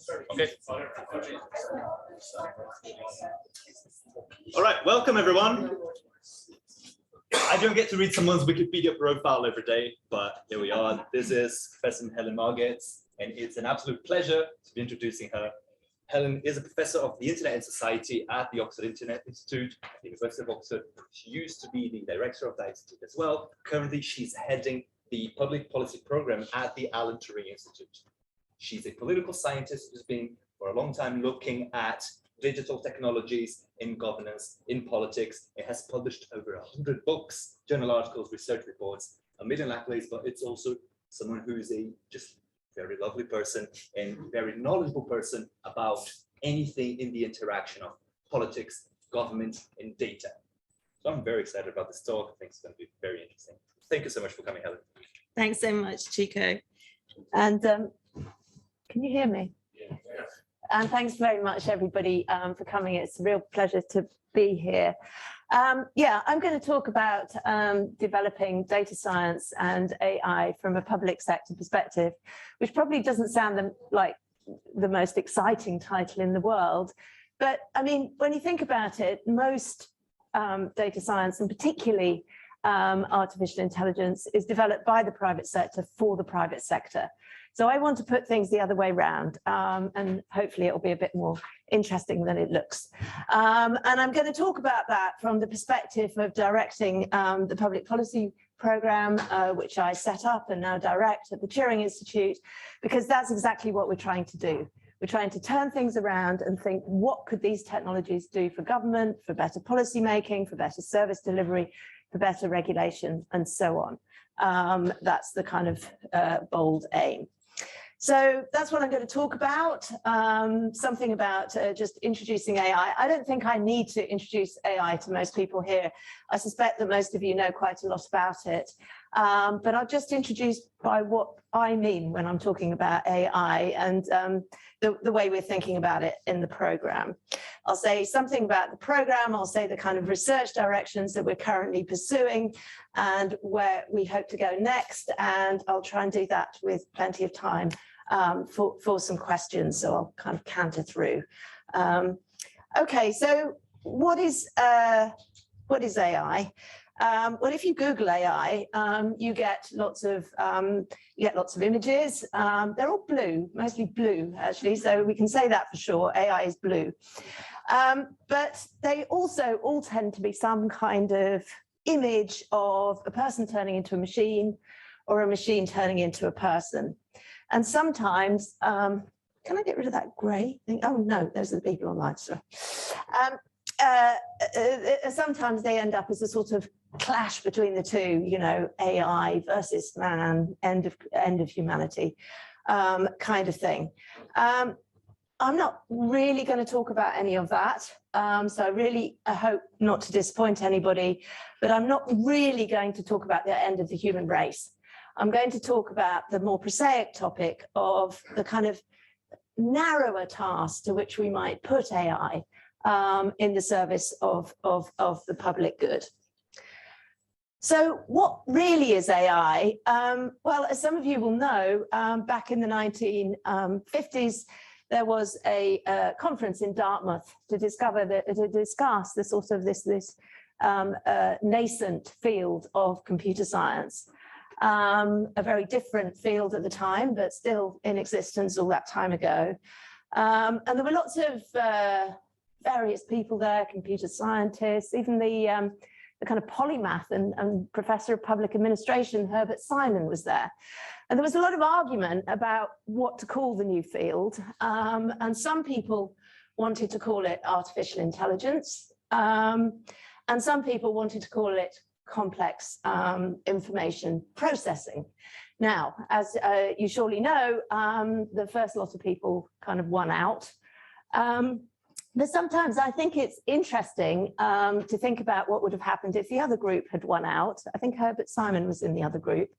Okay. All right, welcome everyone. I don't get to read someone's Wikipedia profile every day, but here we are. This is Professor Helen Margetts, and it's an absolute pleasure to be introducing her. Helen is a professor of the Internet and Society at the Oxford Internet Institute at the University of Oxford. She used to be the director of that institute as well. Currently, she's heading the Public Policy Programme at the Alan Turing Institute. She's a political scientist who's been for a long time looking at digital technologies in governance, in politics. It has published over 100 books, journal articles, research reports, a million accolades, but it's also someone who is a just very lovely person and very knowledgeable person about anything in the interaction of politics, government, and data. So I'm very excited about this talk. I think it's going to be very interesting. Thank you so much for coming, Helen. Thanks so much, Chico. And can you hear me? Yeah. And thanks very much, everybody, for coming. It's a real pleasure to be here. Yeah, I'm going to talk about developing data science and AI from a public sector perspective, which probably doesn't sound like the most exciting title in the world. But I mean, when you think about it, most data science, and particularly artificial intelligence, is developed by the private sector for the private sector. So I want to put things the other way around, and hopefully it will be a bit more interesting than it looks. And I'm going to talk about that from the perspective of directing the Public Policy Programme, which I set up and now direct at the Turing Institute, because that's exactly what we're trying to do. We're trying to turn things around and think, what could these technologies do for government, for better policy making, for better service delivery, for better regulation, and so on. That's the kind of bold aim. So that's what I'm going to talk about, something about just introducing AI. I don't think I need to introduce AI to most people here. I suspect that most of you know quite a lot about it, but I'll just introduce by what I mean when I'm talking about AI and the way we're thinking about it in the programme. I'll say something about the programme, I'll say the kind of research directions that we're currently pursuing and where we hope to go next, and I'll try and do that with plenty of time for some questions, so I'll kind of canter through. Okay, so what is AI? Well, if you Google AI, you get lots of images. They're all blue, mostly blue, actually. So we can say that for sure. AI is blue, but they also all tend to be some kind of image of a person turning into a machine, or a machine turning into a person. And sometimes, can I get rid of that grey thing? Oh no, those are the people online. Sorry. Sometimes they end up as a sort of clash between the two, you know, AI versus man, end of humanity, kind of thing. I'm not really going to talk about any of that, so I hope not to disappoint anybody, but I'm not really going to talk about the end of the human race. I'm going to talk about the more prosaic topic of the kind of narrower task to which we might put AI in the service of the public good. So what really is AI? Well, as some of you will know, back in the 1950s, there was a conference in Dartmouth to discuss the sort of this nascent field of computer science. A very different field at the time, but still in existence all that time ago. And there were lots of various people there, computer scientists, even the kind of polymath and professor of public administration, Herbert Simon, was there. And there was a lot of argument about what to call the new field. And some people wanted to call it artificial intelligence. And some people wanted to call it complex information processing. Now, as you surely know, the first lot of people kind of won out. But sometimes I think it's interesting to think about what would have happened if the other group had won out. I think Herbert Simon was in the other group.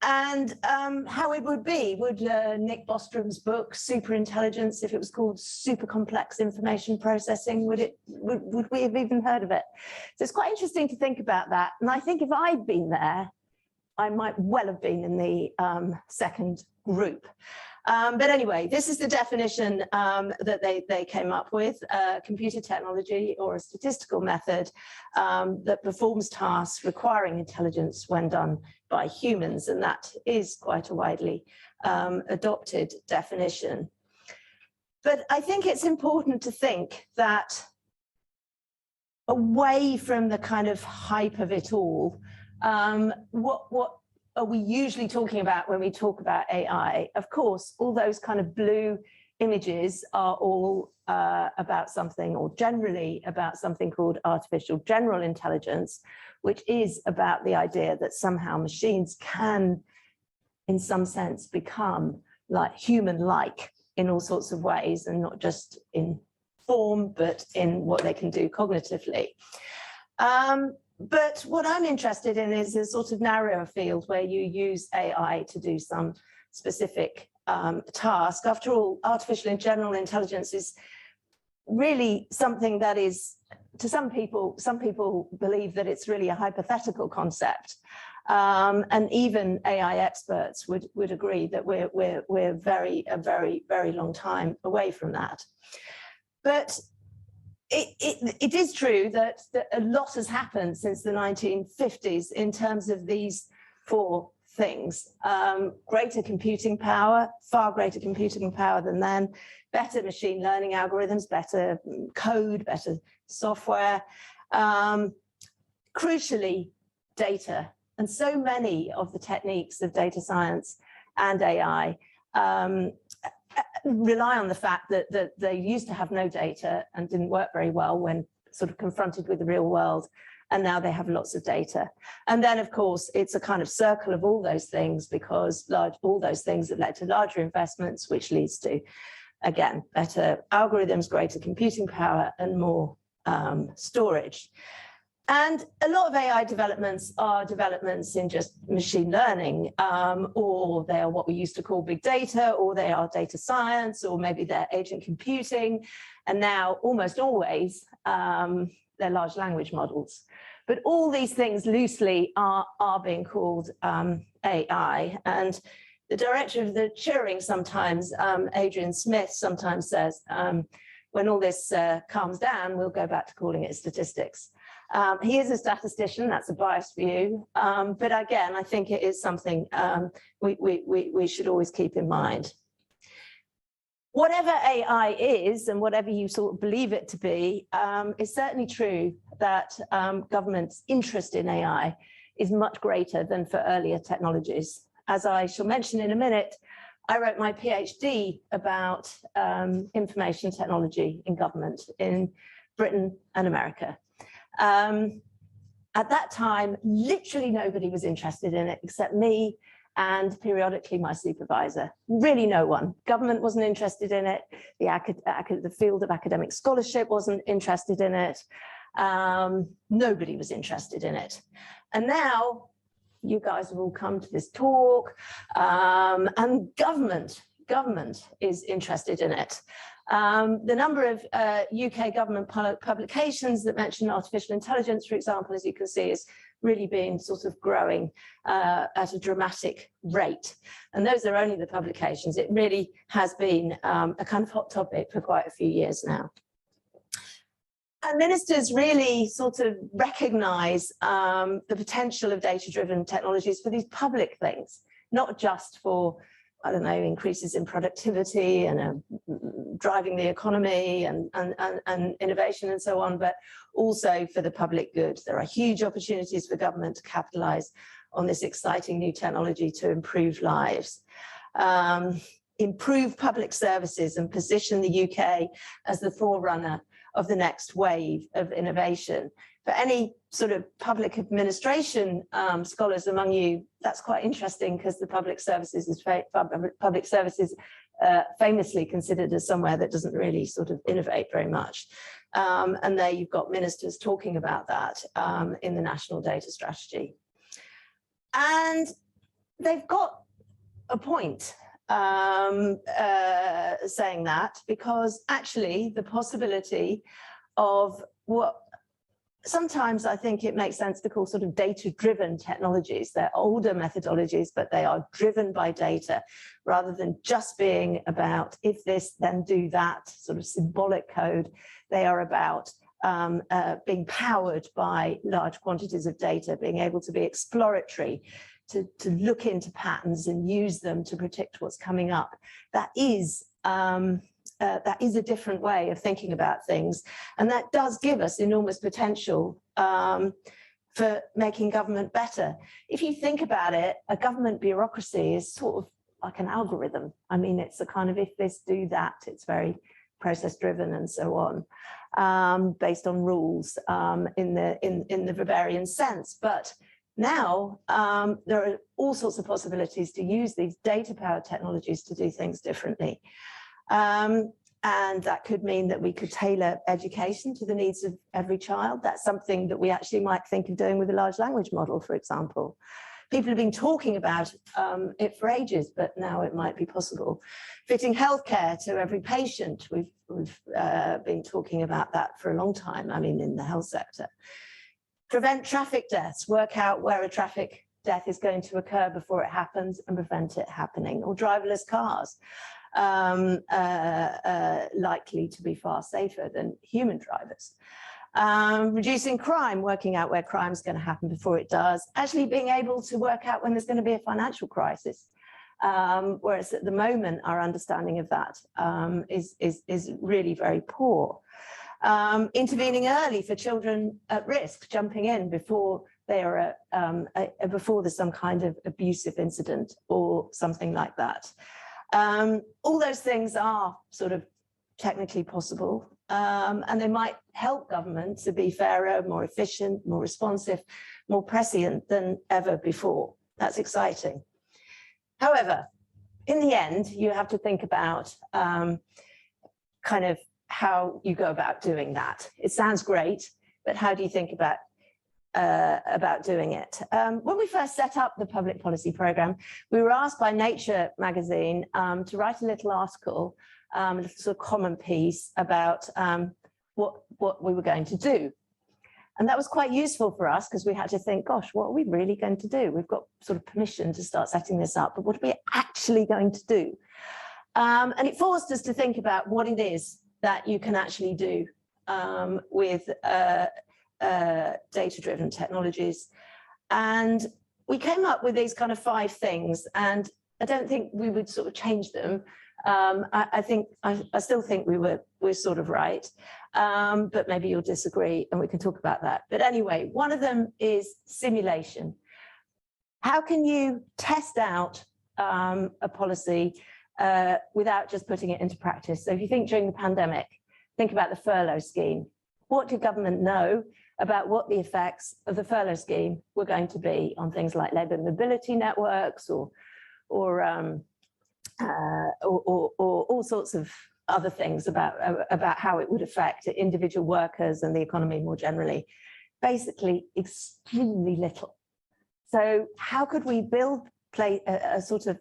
And how it would be. Would Nick Bostrom's book, Superintelligence, if it was called Super Complex Information Processing, would we have even heard of it? So it's quite interesting to think about that. And I think if I'd been there, I might well have been in the second group. But anyway, this is the definition that they came up with: computer technology or a statistical method that performs tasks requiring intelligence when done by humans, and that is quite a widely adopted definition. But I think it's important to think that away from the kind of hype of it all, what are we usually talking about when we talk about AI? Of course, all those kind of blue images are all about something, or generally about something called artificial general intelligence, which is about the idea that somehow machines can, in some sense, become like human-like in all sorts of ways, and not just in form, but in what they can do cognitively. But what I'm interested in is a sort of narrower field where you use AI to do some specific task. After all, artificial and general intelligence is really something that is, to some people believe that it's really a hypothetical concept. And even AI experts would agree that we're a very long time away from that. But it is true that a lot has happened since the 1950s in terms of these four things: greater computing power, far greater computing power than then, better machine learning algorithms, better code, better software, crucially, data. And so many of the techniques of data science and AI rely on the fact that they used to have no data and didn't work very well when sort of confronted with the real world, and now they have lots of data. And then, of course, it's a kind of circle of all those things, because all those things have led to larger investments, which leads to, again, better algorithms, greater computing power, and more storage. And a lot of AI developments are developments in just machine learning, or they are what we used to call big data, or they are data science, or maybe they're agent computing. And now, almost always, they're large language models. But all these things loosely are being called AI. And the director of the Turing sometimes, Adrian Smith, sometimes says, when all this calms down, we'll go back to calling it statistics. He is a statistician, that's a biased view, but again, I think it is something we should always keep in mind. Whatever AI is, and whatever you sort of believe it to be, it's certainly true that government's interest in AI is much greater than for earlier technologies. As I shall mention in a minute, I wrote my PhD about information technology in government in Britain and America. At that time, literally nobody was interested in it except me and periodically my supervisor. Really no one. Government wasn't interested in it. The field of academic scholarship wasn't interested in it. Nobody was interested in it. And now you guys have all come to this talk, and government is interested in it. The number of UK government publications that mention artificial intelligence, for example, as you can see, is really been sort of growing at a dramatic rate. And those are only the publications. It really has been a kind of hot topic for quite a few years now. And ministers really sort of recognize the potential of data-driven technologies for these public things, not just for, I don't know, increases in productivity and driving the economy and innovation and so on, but also for the public good. There are huge opportunities for government to capitalize on this exciting new technology to improve lives, improve public services, and position the UK as the forerunner of the next wave of innovation. For any sort of public administration scholars among you, that's quite interesting, because the public services is famously considered as somewhere that doesn't really sort of innovate very much. And there you've got ministers talking about that in the National Data Strategy. And they've got a point saying that, because actually the possibility of what sometimes I think it makes sense to call sort of data-driven technologies. They're older methodologies, but they are driven by data rather than just being about if this, then do that, sort of symbolic code. They are about being powered by large quantities of data, being able to be exploratory, to look into patterns and use them to predict what's coming up. That is a different way of thinking about things. And that does give us enormous potential for making government better. If you think about it, a government bureaucracy is sort of like an algorithm. I mean, it's a kind of if this, do that. It's very process driven and so on, based on rules in the Weberian sense. But now there are all sorts of possibilities to use these data-powered technologies to do things differently. And that could mean that we could tailor education to the needs of every child. That's something that we actually might think of doing with a large language model, for example. People have been talking about it for ages, but now it might be possible. Fitting healthcare to every patient. We've been talking about that for a long time, I mean, in the health sector. Prevent traffic deaths, work out where a traffic death is going to occur before it happens and prevent it happening. Or driverless cars, likely to be far safer than human drivers. Reducing crime, working out where crime is going to happen before it does, actually being able to work out when there's going to be a financial crisis. Whereas at the moment, our understanding of that is really very poor. Intervening early for children at risk, jumping in before they are before there's some kind of abusive incident or something like that. All those things are sort of technically possible, and they might help government to be fairer, more efficient, more responsive, more prescient than ever before. That's exciting. However, in the end, you have to think about kind of how you go about doing that. It sounds great, but how do you think about doing it? When we first set up the public policy programme, we were asked by Nature magazine to write a little article, a little sort of common piece about what we were going to do. And that was quite useful for us because we had to think, gosh, what are we really going to do? We've got sort of permission to start setting this up, but what are we actually going to do? And it forced us to think about what it is that you can actually do with data-driven technologies. And we came up with these kind of 5 things, and I don't think we would sort of change them. I still think we're sort of right, but maybe you'll disagree and we can talk about that. But anyway, one of them is simulation. How can you test out a policy without just putting it into practice? So if you think during the pandemic, think about the furlough scheme. What did government know about what the effects of the furlough scheme were going to be on things like labour mobility networks or all sorts of other things about how it would affect individual workers and the economy more generally? Basically, extremely little. So how could we build a sort of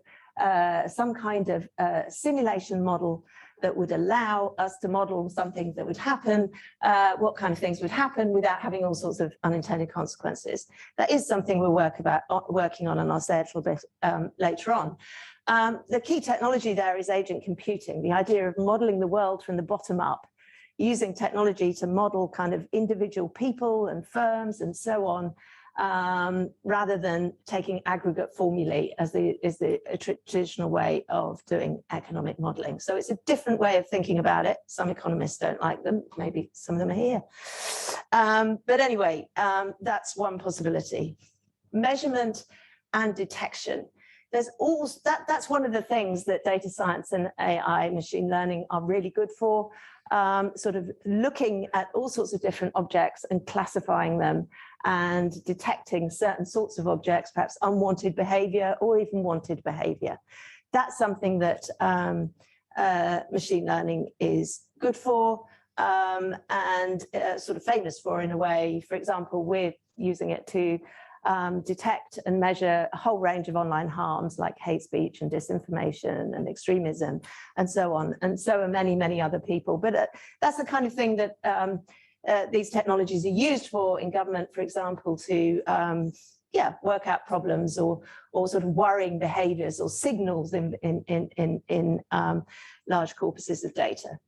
some kind of simulation model that would allow us to model something that would happen, what kind of things would happen without having all sorts of unintended consequences? That is something we're working on, and I'll say a little bit later on. The key technology there is agent computing, the idea of modeling the world from the bottom up, using technology to model kind of individual people and firms and so on, rather than taking aggregate formulae as the traditional way of doing economic modelling. So it's a different way of thinking about it. Some economists don't like them. Maybe some of them are here. But anyway, that's one possibility. Measurement and detection. That's one of the things that data science and AI, machine learning, are really good for. Sort of looking at all sorts of different objects and classifying them and detecting certain sorts of objects, perhaps unwanted behavior or even wanted behavior. That's something that machine learning is good for and sort of famous for in a way. For example, we're using it to detect and measure a whole range of online harms like hate speech and disinformation and extremism and so on. And so are many, many other people. But that's the kind of thing that these technologies are used for in government, for example, to work out problems or sort of worrying behaviors or signals in large corpuses of data.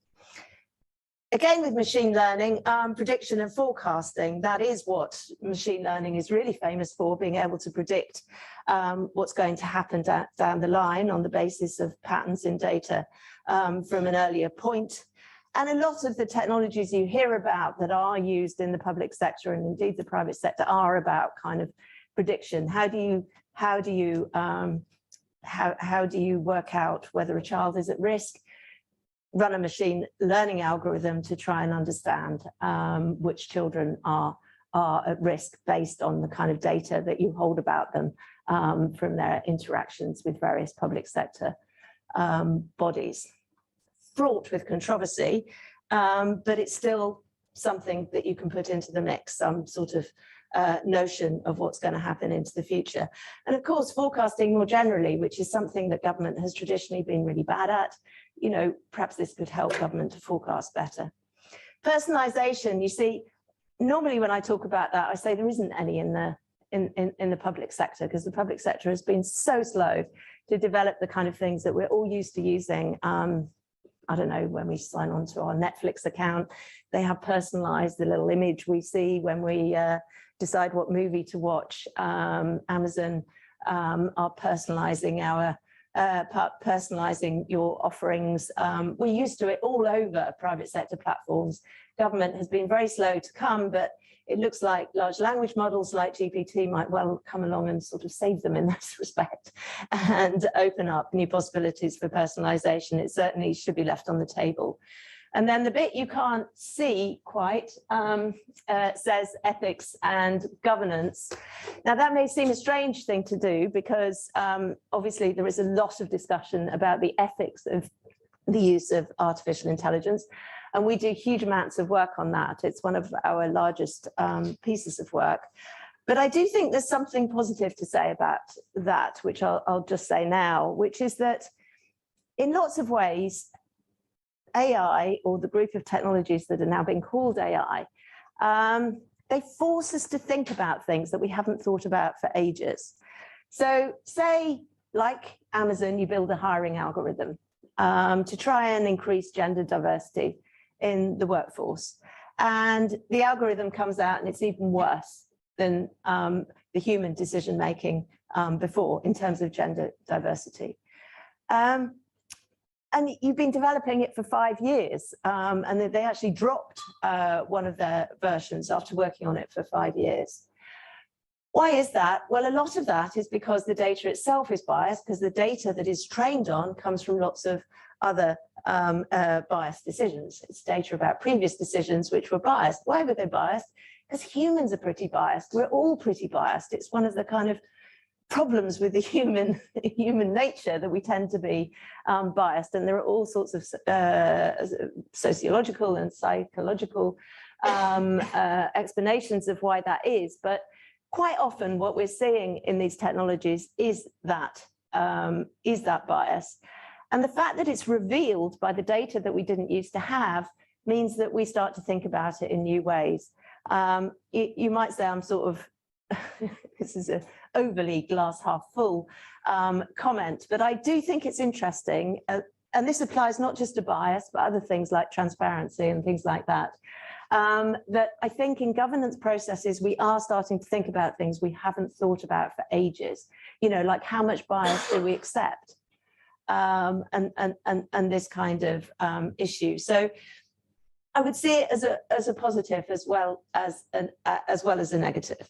Again, with machine learning, prediction and forecasting, that is what machine learning is really famous for, being able to predict what's going to happen down the line on the basis of patterns in data from an earlier point. And a lot of the technologies you hear about that are used in the public sector and indeed the private sector are about kind of prediction. How do you work out whether a child is at risk? Run a machine learning algorithm to try and understand which children are at risk based on the kind of data that you hold about them from their interactions with various public sector bodies. Fraught with controversy, but it's still something that you can put into the mix, some sort of notion of what's going to happen into the future. And of course, forecasting more generally, which is something that government has traditionally been really bad at. You know, perhaps this could help government to forecast better. Personalization, you see, normally when I talk about that, I say there isn't any in the public sector, because the public sector has been so slow to develop the kind of things that we're all used to using. I don't know, when we sign on to our Netflix account, they have personalized the little image we see when we decide what movie to watch. Amazon are personalizing personalizing your offerings. We're used to it all over private sector platforms. Government has been very slow to come, but it looks like large language models like GPT might well come along and sort of save them in this respect and open up new possibilities for personalization. It certainly should be left on the table. And then the bit you can't see quite says ethics and governance. Now that may seem a strange thing to do because obviously there is a lot of discussion about the ethics of the use of artificial intelligence. And we do huge amounts of work on that. It's one of our largest pieces of work. But I do think there's something positive to say about that, which I'll just say now, which is that in lots of ways, AI, or the group of technologies that are now being called AI, they force us to think about things that we haven't thought about for ages. So say, like Amazon, you build a hiring algorithm to try and increase gender diversity in the workforce. And the algorithm comes out and it's even worse than the human decision-making before in terms of gender diversity. And you've been developing it for 5 years, and they actually dropped one of their versions after working on it for 5 years. Why is that? Well, a lot of that is because the data itself is biased, because the data that is trained on comes from lots of other biased decisions. It's data about previous decisions which were biased. Why were they biased? Because humans are pretty biased. We're all pretty biased. It's one of the kind of problems with the human nature that we tend to be biased, and there are all sorts of sociological and psychological explanations of why that is. But quite often, what we're seeing in these technologies is that bias, and the fact that it's revealed by the data that we didn't used to have means that we start to think about it in new ways. You might say I'm sort of this is an overly glass half full comment, but I do think it's interesting, and this applies not just to bias, but other things like transparency and things like that, that I think in governance processes, we are starting to think about things we haven't thought about for ages, you know, like how much bias do we accept, and this kind of issue. So I would see it as a positive as well as a negative.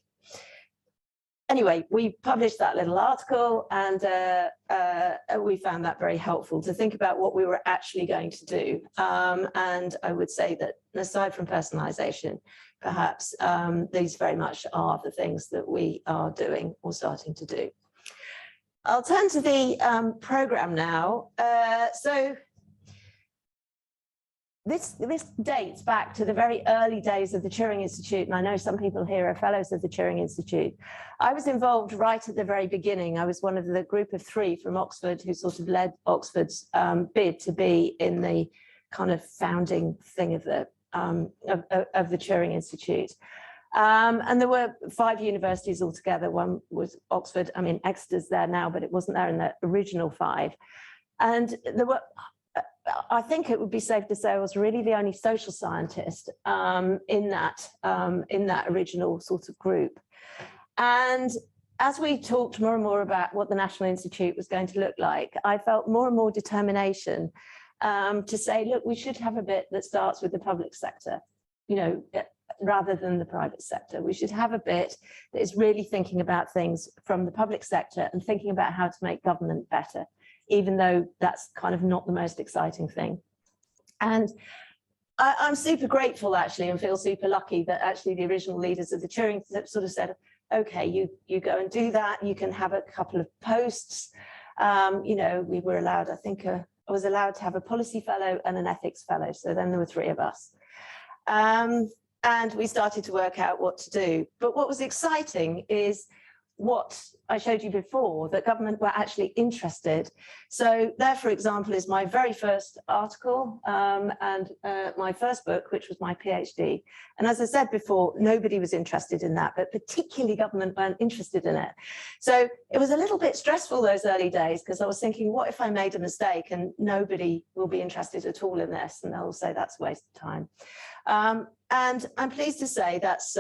Anyway, we published that little article, and we found that very helpful to think about what we were actually going to do. And I would say that aside from personalization, perhaps these very much are the things that we are doing or starting to do. I'll turn to the program now. So this dates back to the very early days of the Turing Institute, and I know some people here are fellows of the Turing Institute. I was involved right at the very beginning. I was one of the group of 3 from Oxford who sort of led Oxford's bid to be in the kind of founding thing of the the Turing Institute. And there were 5 universities altogether. One was Oxford. I mean, Exeter's there now, but it wasn't there in the original 5. And there were, I think it would be safe to say I was really the only social scientist in that original sort of group. And as we talked more and more about what the National Institute was going to look like, I felt more and more determination to say, look, we should have a bit that starts with the public sector, you know, rather than the private sector. We should have a bit that is really thinking about things from the public sector and thinking about how to make government better, even though that's kind of not the most exciting thing. And I'm super grateful, actually, and feel super lucky that actually the original leaders of the Turing sort of said, okay, you go and do that. You can have a couple of posts. You know, we were allowed, I think, I was allowed to have a policy fellow and an ethics fellow. So then there were 3 of us. And we started to work out what to do. But what was exciting is what I showed you before, that government were actually interested. So there, for example, is my very first article and my first book, which was my PhD. And as I said before, nobody was interested in that, but particularly government weren't interested in it. So it was a little bit stressful those early days, because I was thinking, what if I made a mistake and nobody will be interested at all in this? And they'll say that's a waste of time. And I'm pleased to say that's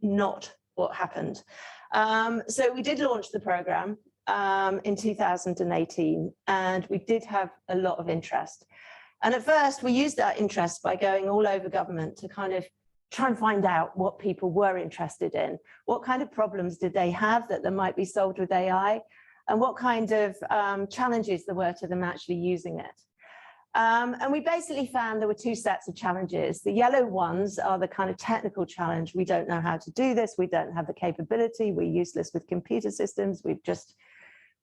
not what happened. So we did launch the program in 2018, and we did have a lot of interest. And at first we used that interest by going all over government to kind of try and find out what people were interested in. What kind of problems did they have that might be solved with AI, and what kind of challenges there were to them actually using it. And we basically found there were 2 sets of challenges. The yellow ones are the kind of technical challenge. We don't know how to do this. We don't have the capability. We're useless with computer systems. We've just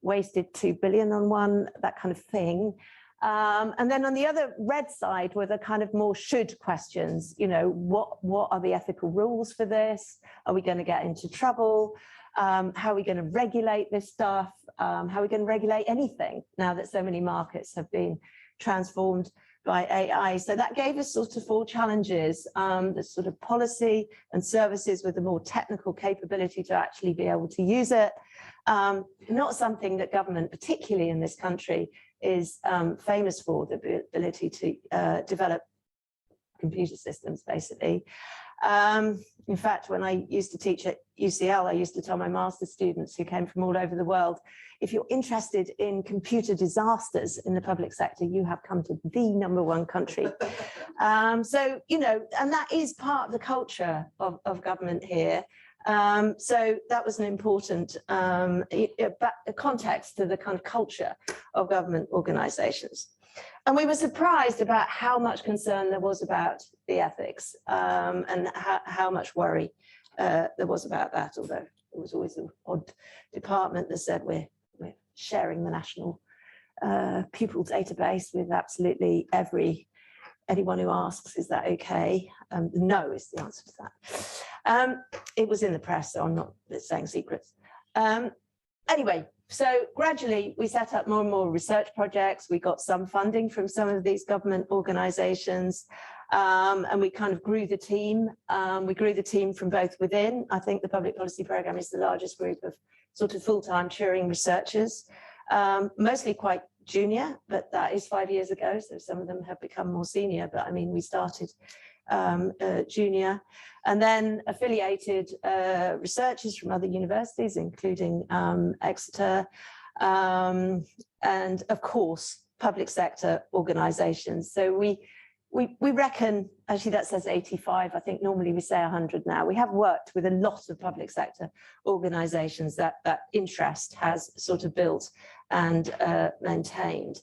wasted 2 billion on one, that kind of thing. And then on the other red side were the kind of more should questions. You know, what are the ethical rules for this? Are we going to get into trouble? How are we going to regulate this stuff? How are we going to regulate anything now that so many markets have been transformed by AI? So that gave us sort of 4 challenges, the sort of policy and services with a more technical capability to actually be able to use it. Not something that government, particularly in this country, is famous for, the ability to develop computer systems, basically. In fact, when I used to teach at UCL, I used to tell my master's students who came from all over the world, if you're interested in computer disasters in the public sector, you have come to the #1 country. So, you know, and that is part of the culture of government here. So that was an important context to the kind of culture of government organizations. And we were surprised about how much concern there was about the ethics and how much worry there was about that, although it was always an odd department that said we're sharing the national pupil database with absolutely anyone who asks, is that okay? No is the answer to that. It was in the press, so I'm not saying secrets. Anyway, so gradually we set up more and more research projects. We got some funding from some of these government organizations, and we kind of grew the team. We grew the team from both within. I think the Public Policy Programme is the largest group of sort of full-time Turing researchers, mostly quite junior, but that is 5 years ago, so some of them have become more senior, but I mean, we started junior, and then affiliated researchers from other universities, including Exeter, and of course, public sector organizations. So we reckon, actually that says 85, I think normally we say 100 now. We have worked with a lot of public sector organizations that interest has sort of built and maintained.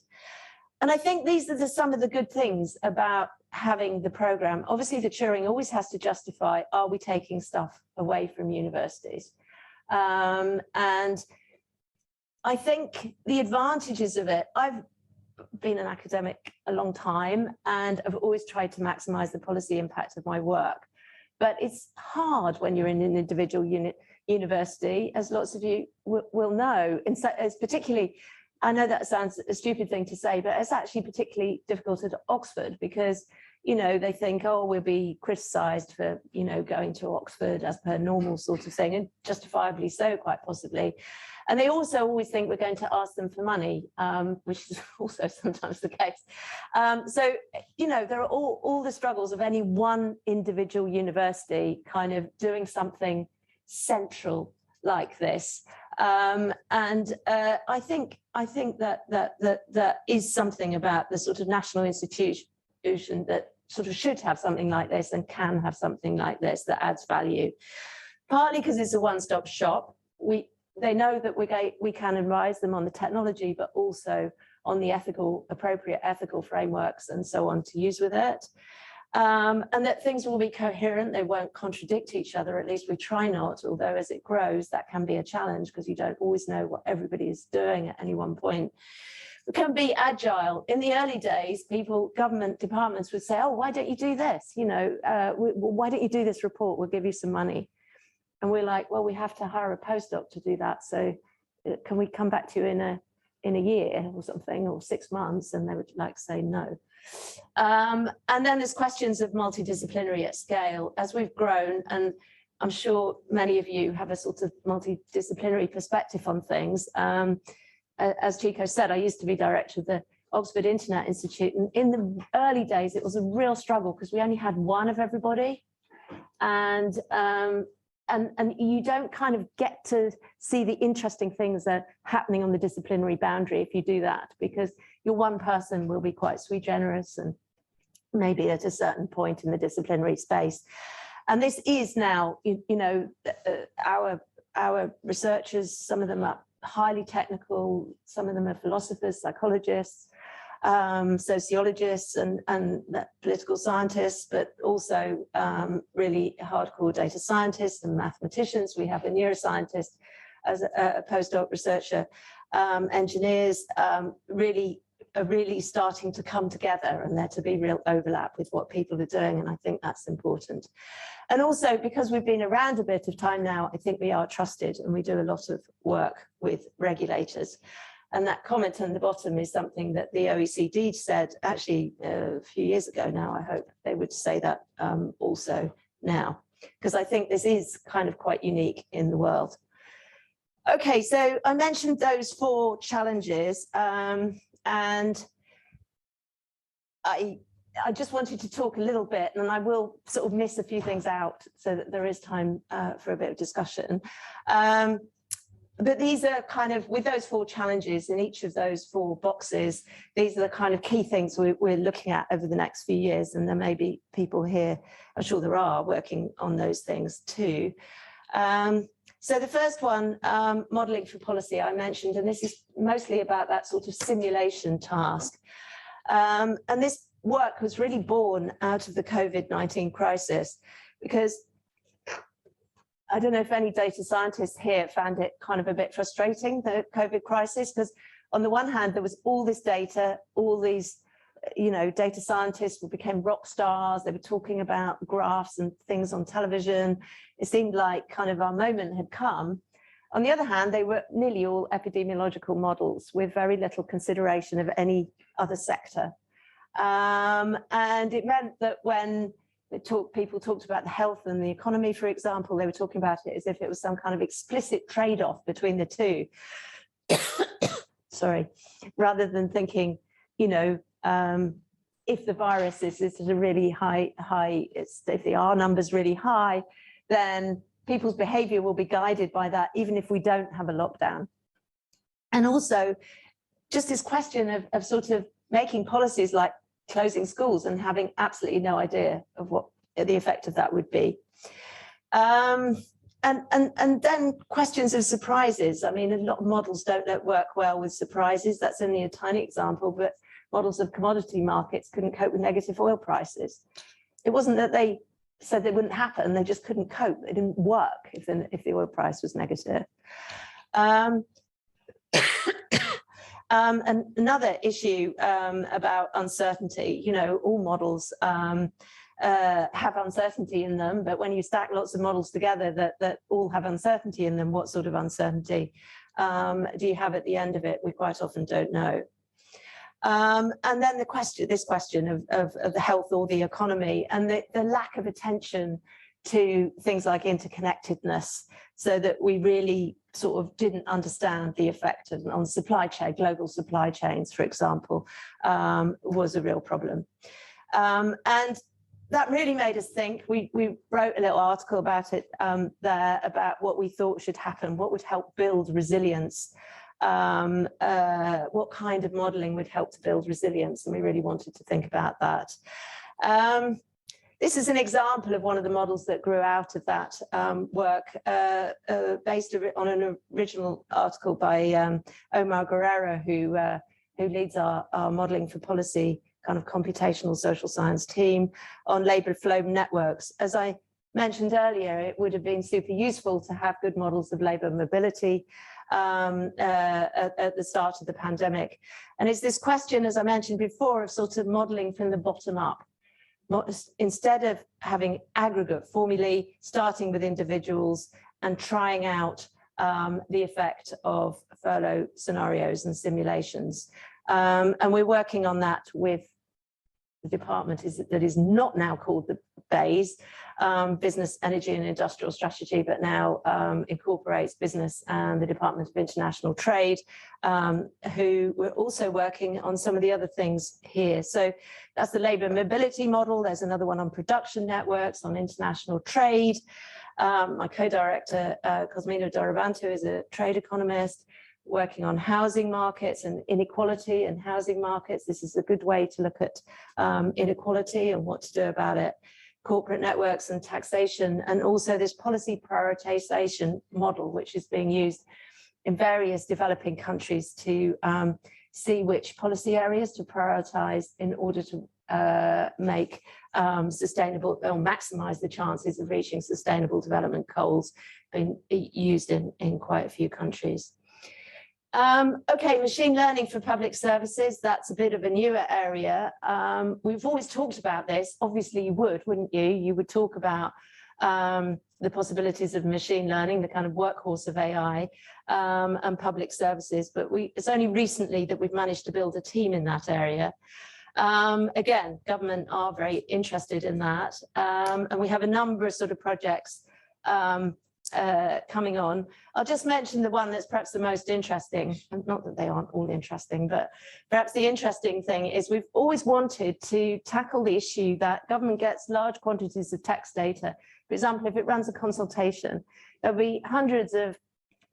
And I think these are some of the good things about having the program. Obviously, the Turing always has to justify, are we taking stuff away from universities? And I think the advantages of it, I've been an academic a long time, and I've always tried to maximize the policy impact of my work. But it's hard when you're in an individual university, as lots of you will know. And so it's particularly, I know that sounds a stupid thing to say, but it's actually particularly difficult at Oxford because you know, they think, oh, we'll be criticised for, you know, going to Oxford as per normal sort of thing, and justifiably so, quite possibly. And they also always think we're going to ask them for money, which is also sometimes the case. So, you know, there are all the struggles of any one individual university kind of doing something central like this. I think that is something about the sort of national institution that sort of should have something like this and can have something like this that adds value. Partly because it's a one-stop shop. They know that we can advise them on the technology, but also on the appropriate ethical frameworks and so on to use with it. And that things will be coherent, they won't contradict each other, at least we try not, although as it grows, that can be a challenge because you don't always know what everybody is doing at any one point. It can be agile. In the early days, government departments would say, oh, why don't you do this? You know, why don't you do this report? We'll give you some money. And we're like, well, we have to hire a postdoc to do that. So can we come back to you in a year or something, or 6 months? And they would like say no. And then there's questions of multidisciplinary at scale. As we've grown, and I'm sure many of you have a sort of multidisciplinary perspective on things. As Chico said, I used to be director of the Oxford Internet Institute. And in the early days, it was a real struggle because we only had one of everybody. And you don't kind of get to see the interesting things that are happening on the disciplinary boundary if you do that, because your one person will be quite sui generis and maybe at a certain point in the disciplinary space. And this is now, you know, our researchers, some of them are highly technical, some of them are philosophers, psychologists, sociologists and political scientists, but also really hardcore data scientists and mathematicians. We have a neuroscientist as a postdoc researcher, engineers really starting to come together and there to be real overlap with what people are doing. And I think that's important. And also because we've been around a bit of time now, I think we are trusted and we do a lot of work with regulators. And that comment on the bottom is something that the OECD said actually a few years ago now. I hope they would say that also now, because I think this is kind of quite unique in the world. Okay, so I mentioned those 4 challenges, and I just wanted to talk a little bit, and I will sort of miss a few things out so that there is time for a bit of discussion. But these are kind of, with those 4 challenges in each of those 4 boxes, these are the kind of key things we're looking at over the next few years. And there may be people here, I'm sure there are, working on those things too. So the first one, modeling for policy, I mentioned, and this is mostly about that sort of simulation task. And this work was really born out of the COVID-19 crisis, because I don't know if any data scientists here found it kind of a bit frustrating, the COVID crisis, because on the one hand, there was all this data, all these, you know, data scientists became rock stars. They were talking about graphs and things on television. It seemed like kind of our moment had come. On the other hand, they were nearly all epidemiological models with very little consideration of any other sector. And it meant that when people talked about the health and the economy, for example, they were talking about it as if it was some kind of explicit trade-off between the two. Sorry, rather than thinking, you know, if the virus is at a really high, if the R number's really high, then people's behavior will be guided by that, even if we don't have a lockdown. And also, just this question of sort of making policies like closing schools and having absolutely no idea of what the effect of that would be. And then questions of surprises. I mean, a lot of models don't work well with surprises. That's only a tiny example, but models of commodity markets couldn't cope with negative oil prices. It wasn't that they said they wouldn't happen, they just couldn't cope. It didn't work if the oil price was negative. And another issue about uncertainty, you know, all models have uncertainty in them, but when you stack lots of models together that all have uncertainty in them, what sort of uncertainty do you have at the end of it? We quite often don't know. And then this question of the health or the economy, and the lack of attention to things like interconnectedness, so that we really sort of didn't understand the effect on supply chain, global supply chains, for example, was a real problem. And that really made us think. We wrote a little article about it there, about what we thought should happen, what would help build resilience, what kind of modelling would help to build resilience, and we really wanted to think about that. This is an example of one of the models that grew out of that work, based on an original article by Omar Guerrero, who leads our modelling for policy kind of computational social science team on labour flow networks. As I mentioned earlier, it would have been super useful to have good models of labour mobility at the start of the pandemic. And it's this question, as I mentioned before, of sort of modelling from the bottom up. Instead of having aggregate formulae, starting with individuals and trying out the effect of furlough scenarios and simulations. And we're working on that with the department that is not now called the BEIS, Business, Energy and Industrial Strategy, but now incorporates business and the Department of International Trade, who we're also working on some of the other things here. So that's the labour mobility model. There's another one on production networks, on international trade. My co-director, Cosmina Dorobantu, is a trade economist, working on housing markets and inequality in housing markets. This is a good way to look at inequality and what to do about it. Corporate networks and taxation, and also this policy prioritization model, which is being used in various developing countries to see which policy areas to prioritize in order to make sustainable, or maximize the chances of reaching sustainable development goals, being used in quite a few countries. Okay, machine learning for public services, that's a bit of a newer area. We've always talked about this. Obviously you would, wouldn't you? You would talk about the possibilities of machine learning, the kind of workhorse of AI, and public services, but it's only recently that we've managed to build a team in that area. Again, government are very interested in that, and we have a number of sort of projects coming on. I'll just mention the one that's perhaps the most interesting, and not that they aren't all interesting, but perhaps the interesting thing is we've always wanted to tackle the issue that government gets large quantities of text data. For example, if it runs a consultation, there'll be hundreds of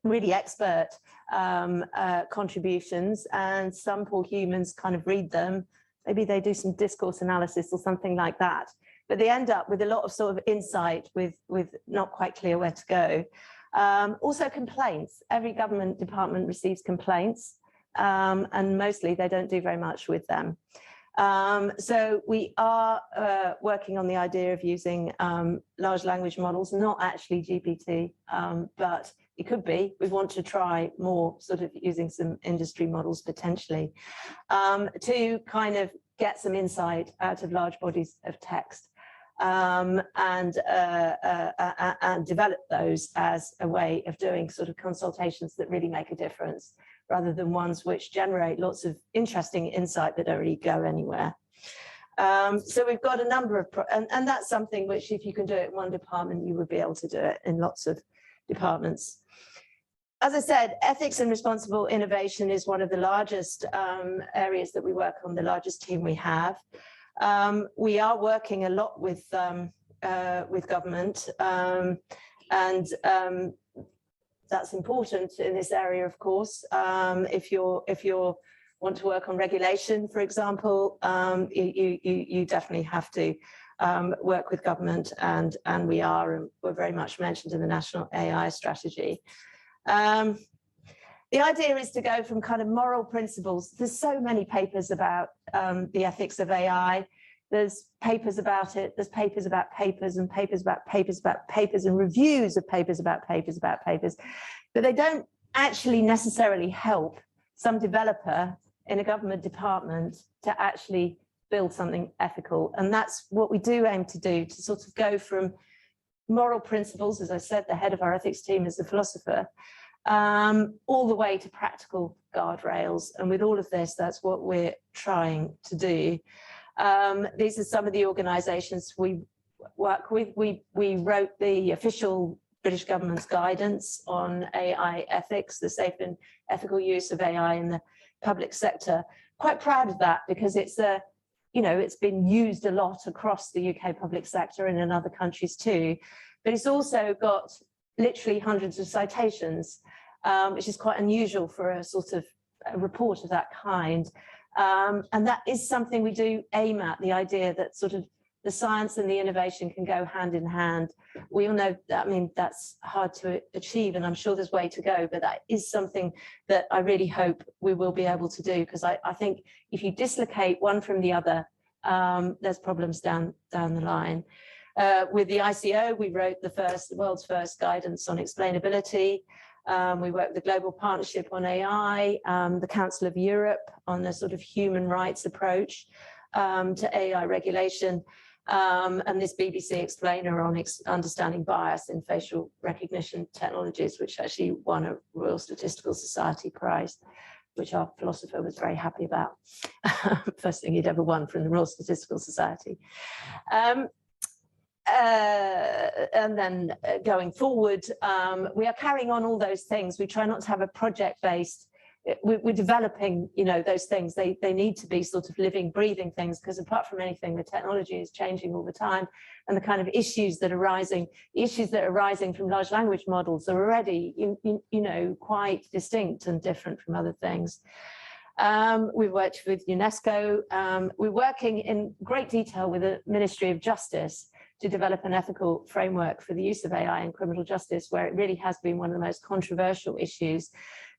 really expert contributions, and some poor humans kind of read them. Maybe they do some discourse analysis or something like that, but they end up with a lot of sort of insight with not quite clear where to go. Also complaints. Every government department receives complaints, and mostly they don't do very much with them. So we are working on the idea of using large language models, not actually GPT, but it could be. We want to try more sort of using some industry models potentially to kind of get some insight out of large bodies of text, and develop those as a way of doing sort of consultations that really make a difference, rather than ones which generate lots of interesting insight that don't really go anywhere. So we've got a number of, and that's something which if you can do it in one department, you would be able to do it in lots of departments. As I said, ethics and responsible innovation is one of the largest areas that we work on, the largest team we have. We are working a lot with government, and that's important in this area, of course. If you want to work on regulation, for example, you definitely have to work with government, and we are, and we're very much mentioned in the National AI Strategy. The idea is to go from kind of moral principles. There's so many papers about the ethics of AI. There's papers about it, there's papers about papers, and papers about papers about papers, and reviews of papers about papers about papers, but they don't actually necessarily help some developer in a government department to actually build something ethical. And that's what we do aim to do, to sort of go from moral principles. As I said, the head of our ethics team is a philosopher, all the way to practical guardrails. And with all of this, that's what we're trying to do. These are some of the organisations we work with. We wrote the official British government's guidance on AI ethics, the safe and ethical use of AI in the public sector. Quite proud of that because it's a, it's been used a lot across the UK public sector and in other countries too. But it's also got literally hundreds of citations, which is quite unusual for a sort of a report of that kind. And that is something we do aim at, the idea that sort of the science and the innovation can go hand in hand. We all know that, I mean, that's hard to achieve, and I'm sure there's way to go, but that is something that I really hope we will be able to do, because I think if you dislocate one from the other, there's problems down the line. With the ICO, we wrote the world's first guidance on explainability. We worked with the Global Partnership on AI, the Council of Europe on a sort of human rights approach to AI regulation, and this BBC explainer on understanding bias in facial recognition technologies, which actually won a Royal Statistical Society prize, which our philosopher was very happy about. First thing he'd ever won from the Royal Statistical Society. And then going forward, we are carrying on all those things. We try not to have a project-based, we're developing, those things. They need to be sort of living, breathing things, because apart from anything, the technology is changing all the time. And the kind of issues that are rising, from large language models are already, quite distinct and different from other things. We've worked with UNESCO. We're working in great detail with the Ministry of Justice to develop an ethical framework for the use of AI in criminal justice, where it really has been one of the most controversial issues.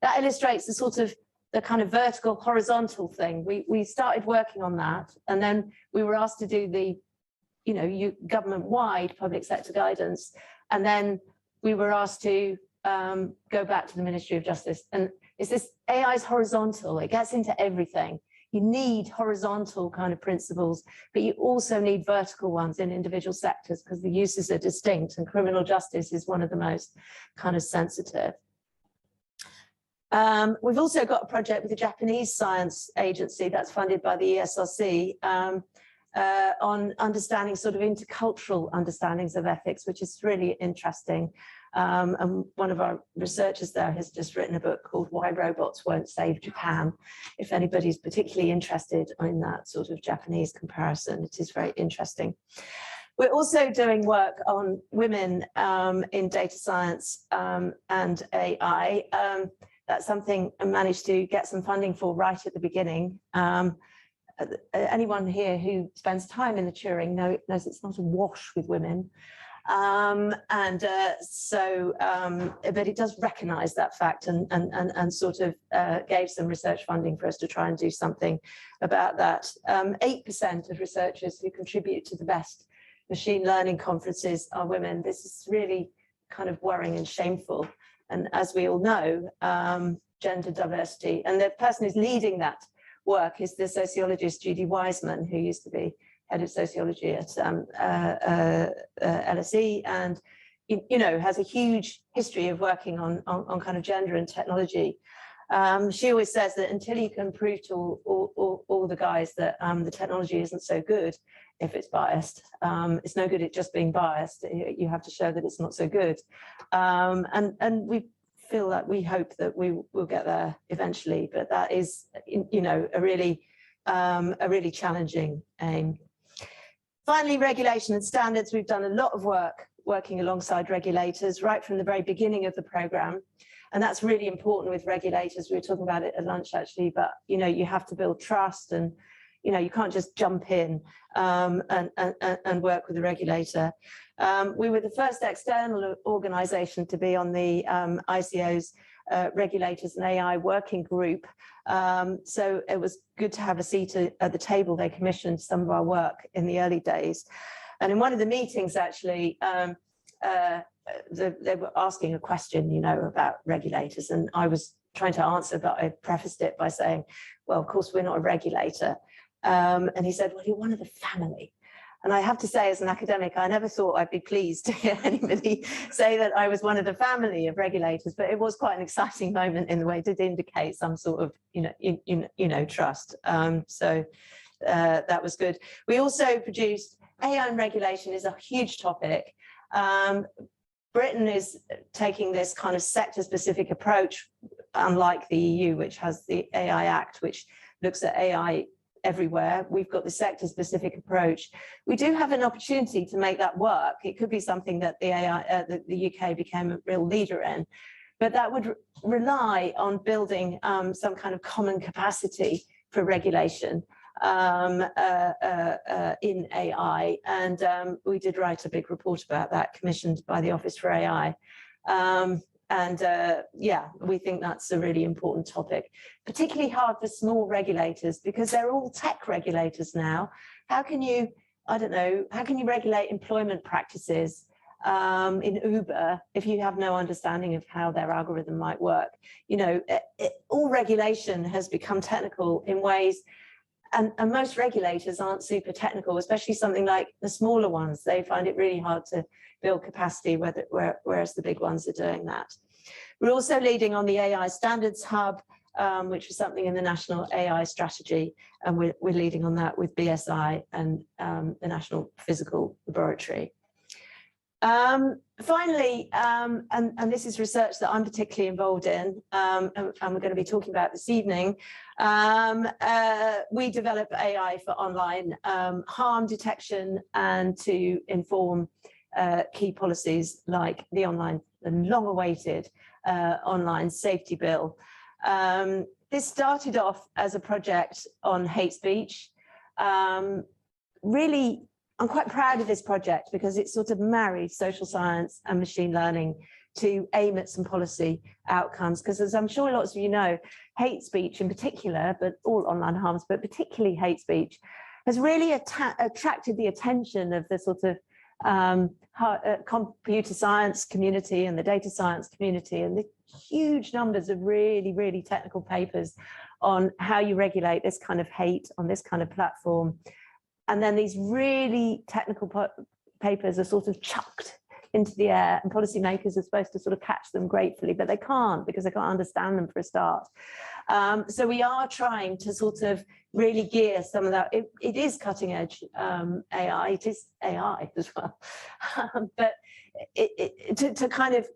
That illustrates the kind of vertical horizontal thing. We started working on that, and then we were asked to do the, government-wide public sector guidance, and then we were asked to go back to the Ministry of Justice. And it's this AI's horizontal, it gets into everything. You need horizontal kind of principles, but you also need vertical ones in individual sectors because the uses are distinct, and criminal justice is one of the most kind of sensitive. We've also got a project with the Japanese science agency that's funded by the ESRC on understanding sort of intercultural understandings of ethics, which is really interesting. And one of our researchers there has just written a book called Why Robots Won't Save Japan. If anybody's particularly interested in that sort of Japanese comparison, it is very interesting. We're also doing work on women in data science and AI. That's something I managed to get some funding for right at the beginning. Anyone here who spends time in the Turing knows it's not a wash with women. But it does recognise that fact and sort of gave some research funding for us to try and do something about that. 8% of researchers who contribute to the best machine learning conferences are women. This is really kind of worrying and shameful. And as we all know, gender diversity, and the person who's leading that work is the sociologist Judy Wiseman, who used to be head of sociology at LSE, and has a huge history of working on kind of gender and technology. She always says that until you can prove to all the guys that the technology isn't so good if it's biased, it's no good at just being biased. You have to show that it's not so good. And we feel that we hope that we will get there eventually, but that is, a really challenging aim. Finally, regulation and standards. We've done a lot of work working alongside regulators right from the very beginning of the programme. And that's really important with regulators. We were talking about it at lunch actually, but you have to build trust, and you can't just jump in and work with the regulator. We were the first external organisation to be on the ICO's Regulators and AI Working Group. So it was good to have a seat at the table. They commissioned some of our work in the early days. And in one of the meetings, actually, they were asking a question, about regulators. And I was trying to answer, but I prefaced it by saying, well, of course, we're not a regulator. And he said, well, you're one of the family. And I have to say, as an academic, I never thought I'd be pleased to hear anybody say that I was one of the family of regulators, but it was quite an exciting moment in the way to indicate some sort of, trust. That was good. We also produced AI and regulation is a huge topic. Britain is taking this kind of sector-specific approach, unlike the EU, which has the AI Act, which looks at AI everywhere. We've got the sector-specific approach. We do have an opportunity to make that work. It could be something that the UK became a real leader in, but that would rely on building some kind of common capacity for regulation in AI. And we did write a big report about that, commissioned by the Office for AI. Yeah, we think that's a really important topic, particularly hard for small regulators because they're all tech regulators now. How can you, I don't know, how can you regulate employment practices in Uber if you have no understanding of how their algorithm might work? All regulation has become technical in ways, and most regulators aren't super technical, especially something like the smaller ones. They find it really hard to build capacity, whereas the big ones are doing that. We're also leading on the AI Standards Hub, which is something in the National AI Strategy, and we're leading on that with BSI and the National Physical Laboratory. Finally, and this is research that I'm particularly involved in, and we're going to be talking about this evening, we develop AI for online harm detection and to inform key policies like the long-awaited online safety bill. This started off as a project on hate speech. Really, I'm quite proud of this project because it sort of married social science and machine learning to aim at some policy outcomes. Because as I'm sure lots of you know, hate speech in particular, but all online harms, but particularly hate speech, has really attracted the attention of the sort of computer science community and the data science community, and the huge numbers of really, really technical papers on how you regulate this kind of hate on this kind of platform. And then these really technical papers are sort of chucked into the air, and policymakers are supposed to sort of catch them gratefully, but they can't because they can't understand them for a start. So we are trying to sort of really gear some of that. It is cutting edge AI, it is AI as well, but to kind of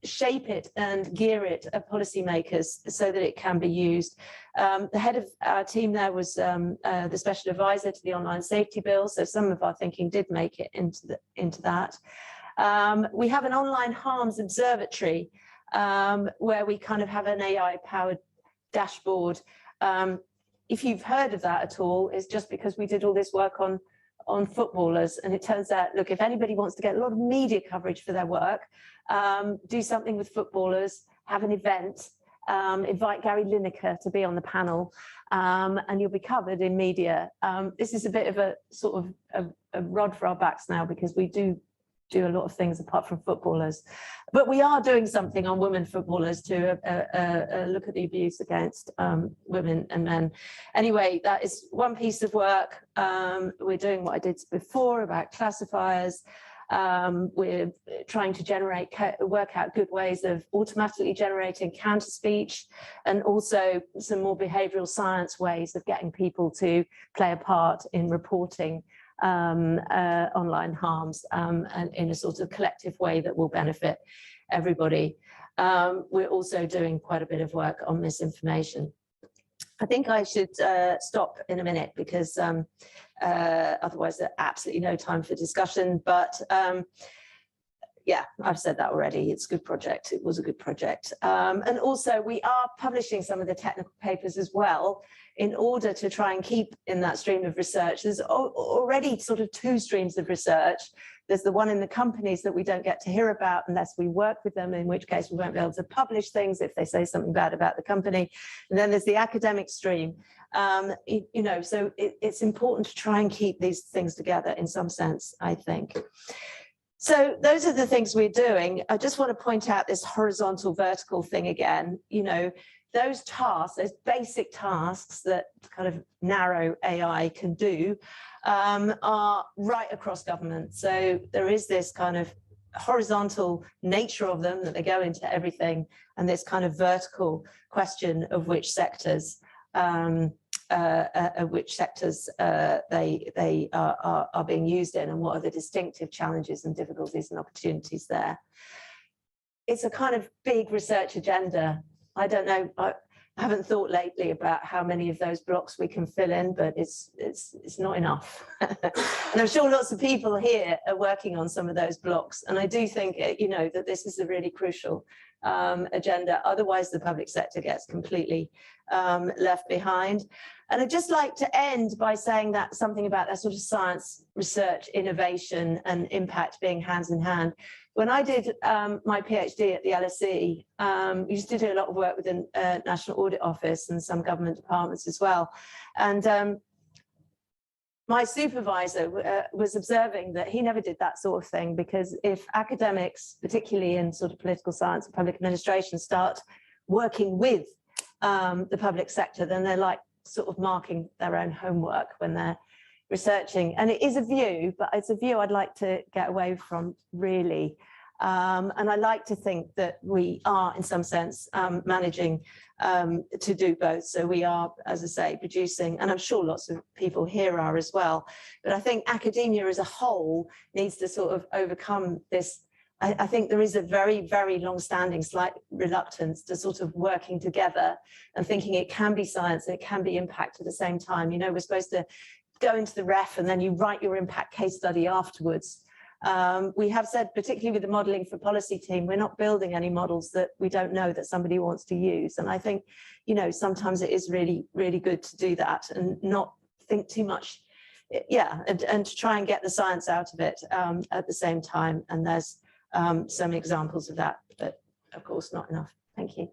shape it and gear it at policymakers so that it can be used. The head of our team there was the special advisor to the online safety bill, so some of our thinking did make it into that. We have an online harms observatory where we kind of have an AI-powered dashboard. If you've heard of that at all, it's just because we did all this work on footballers, and it turns out, look, if anybody wants to get a lot of media coverage for their work, do something with footballers, have an event, invite Gary Lineker to be on the panel, and you'll be covered in media. This is a bit of a sort of a rod for our backs now, because we do a lot of things apart from footballers, but we are doing something on women footballers to look at the abuse against women and men. Anyway, that is one piece of work. We're doing what I did before about classifiers. We're trying to work out good ways of automatically generating counter speech, and also some more behavioral science ways of getting people to play a part in reporting online harms, and in a sort of collective way that will benefit everybody. We're also doing quite a bit of work on misinformation. I think I should stop in a minute because otherwise there's absolutely no time for discussion, but yeah, I've said that already. It's a good project. It was a good project. And also we are publishing some of the technical papers as well in order to try and keep in that stream of research. There's already sort of two streams of research. There's the one in the companies that we don't get to hear about unless we work with them, in which case we won't be able to publish things if they say something bad about the company. And then there's the academic stream. So it's important to try and keep these things together in some sense, I think. So those are the things we're doing. I just want to point out this horizontal vertical thing again. those tasks, those basic tasks that kind of narrow AI can do, are right across government. So there is this kind of horizontal nature of them, that they go into everything, and this kind of vertical question of which sectors they are being used in, and what are the distinctive challenges and difficulties and opportunities there. It's a kind of big research agenda. I don't know, I haven't thought lately about how many of those blocks we can fill in, but it's not enough. And I'm sure lots of people here are working on some of those blocks. And I do think, you know, that this is a really crucial agenda. Otherwise, the public sector gets completely left behind. And I'd just like to end by saying that something about that sort of science, research, innovation, and impact being hands in hand. When I did my PhD at the LSE, we used to do a lot of work with the National Audit Office and some government departments as well. And my supervisor was observing that he never did that sort of thing, because if academics, particularly in sort of political science and public administration, start working with the public sector, then they're like sort of marking their own homework when they're researching. And it is a view, but it's a view I'd like to get away from, really. And I like to think that we are, in some sense, managing to do both. So we are, as I say, producing, and I'm sure lots of people here are as well. But I think academia as a whole needs to sort of overcome this. I think there is a very, very long-standing slight reluctance to sort of working together and thinking it can be science and it can be impact at the same time. You know, we're supposed to go into the ref and then you write your impact case study afterwards. We have said, particularly with the modelling for policy team, we're not building any models that we don't know that somebody wants to use. And I think, you know, sometimes it is really, really good to do that and not think too much, and to try and get the science out of it at the same time. And there's some examples of that, but of course not enough. Thank you.